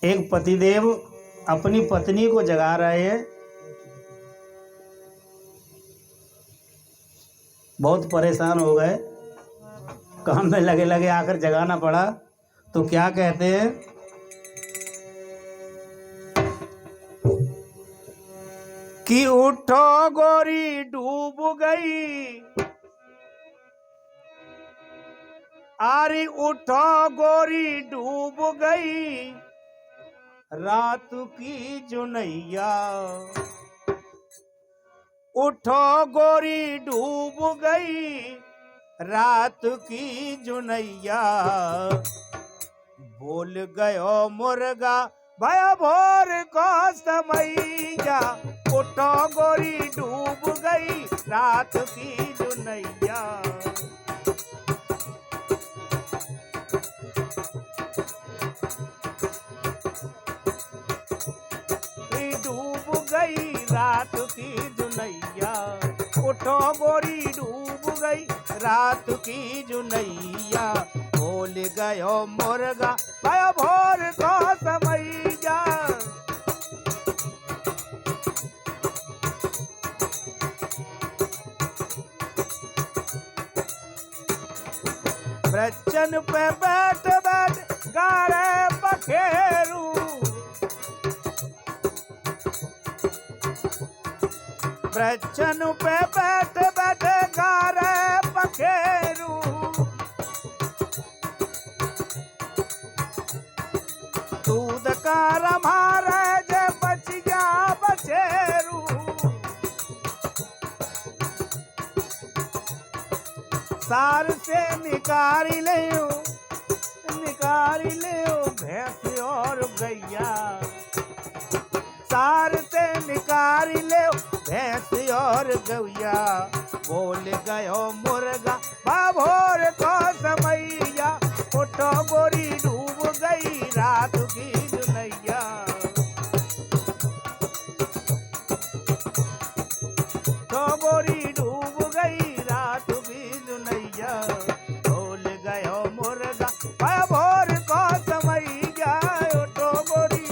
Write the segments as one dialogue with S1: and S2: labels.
S1: एक पतिदेव अपनी पत्नी को जगा रहे हैं। बहुत परेशान हो गए, काम में लगे लगे आकर जगाना पड़ा। तो क्या कहते हैं, कि उठो गोरी डूब गई, आरी उठो गोरी डूब गई, रात की जुनैया। उठो गोरी डूब गई, रात की जुनैया। बोल गयो मुर्गा भया भोर को समैया। उठो गोरी डूब गई, रात की जुनैया। डूब गई रात की जुनैया। उठो गोरी डूब गई, रात की जुनैया। बोल गयो मुर्गा भया भोर को समैया। वृक्षन पे बैठ बैठ गारे पखेरू। वृक्षन पे बैठ बैठ गारे पखेरू। दूध का रमारे जे बचिया बचेरू। सार से निकारी ले भैंस और गैया। सार से निकारी ले भैंस और गैया। बोल गयो मुर्गा भोर को समैया। उठो गोरी डूब गई, रात की जुनैया। तो गोरी डूब गई, रात की जुनैया। बोल गयो मुर्गा भोर को समैया। उठो गोरी।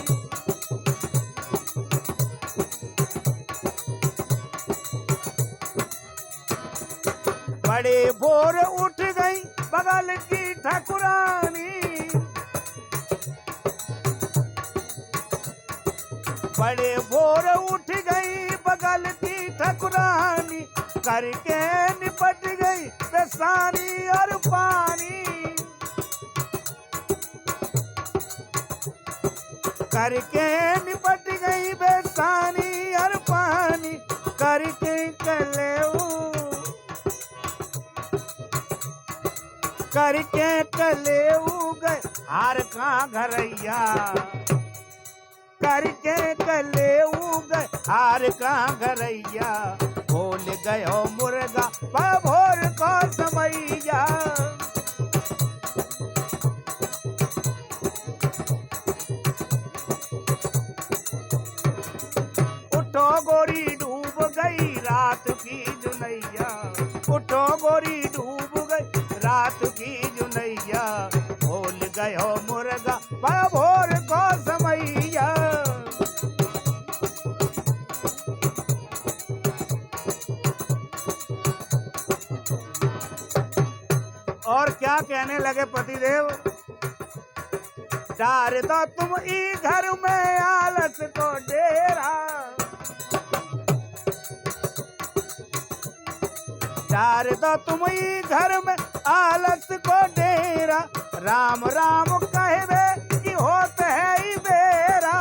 S1: बड़े भोर उठ गई बगल की ठाकुरानी। बड़े भोर उठ गई बगल की ठाकुरानी। करके निपट गई बेसानी और पानी। करके निपट गई बेसानी और पानी। करके कलेऊ गए हार का घरैया। करके कलेऊ गए हार का घरैया। बोल गयो मुर्गा भोर को समैया। उठो गोरी डूब गई, रात की जुनैया। उठो गोरी डूब गई, रात की जुनैया। बोल गयो मुर्गा भोर को समैया। और क्या कहने लगे पतिदेव, डार दो तुम ई घर में आलस को डेरा। डार दो तुम ई घर में आलस को डेरा। राम राम कहवे कि होत है ई बेरा।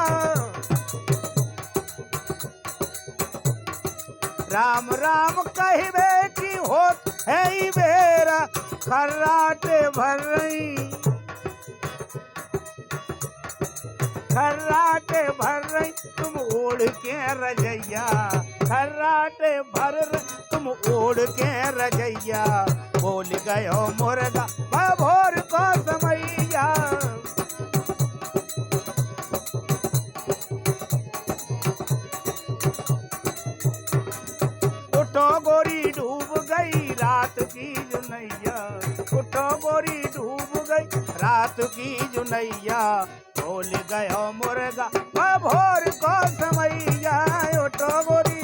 S1: राम राम कहवे कि होत है ई बेरा। खर्राटे भर रही, खर्राटे भर रही तुम ओढ़ के रजैया। खर्राटे भर रही तुम ओढ़ के रजैया। बोल गयो मुर्गा भोर को समैया। उठो गोरी डूब गई, रात की जुनैया। उठो गोरी डूब गई रात की जुनैया बोल गयो मुर्गा भोर को समैया उठो गोरी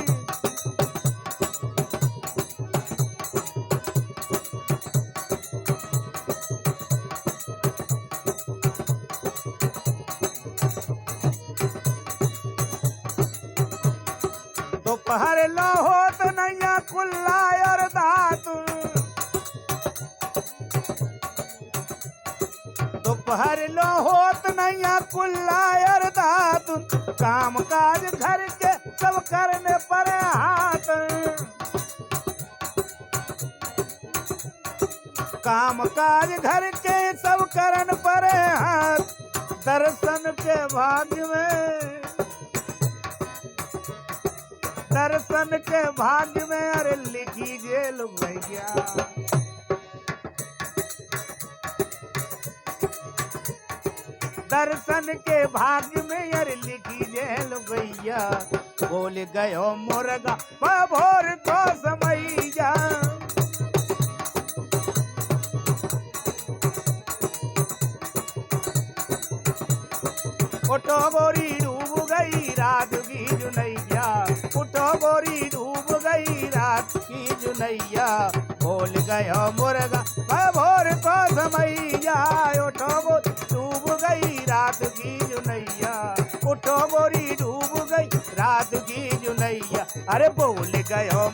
S1: दोपहर लो हो तो नैया कुल्ला और दातु दोपहर लो हो तो नैया कुल्ला और दातु काम काज घर के सब करने पर हाथ काम काज घर के सब करन पर हाथ दर्शन के भाग्य में दर्शन के भाग्य में अरे लिखी जेल भैया दर्शन के भाग्य में अरे लिखी जेल भैया बोल गयो मुर्गा भोर को समैया उठो गोरी डूब गई रात की जुनैया उठो गोरी डूब गई रात की जुनैया बोल गयो मुर्गा भोर को समैया उठो गोरी डूब गई रात की जुनैया उठो गोरी डूब गई रात की जुनैया अरे बोल गयो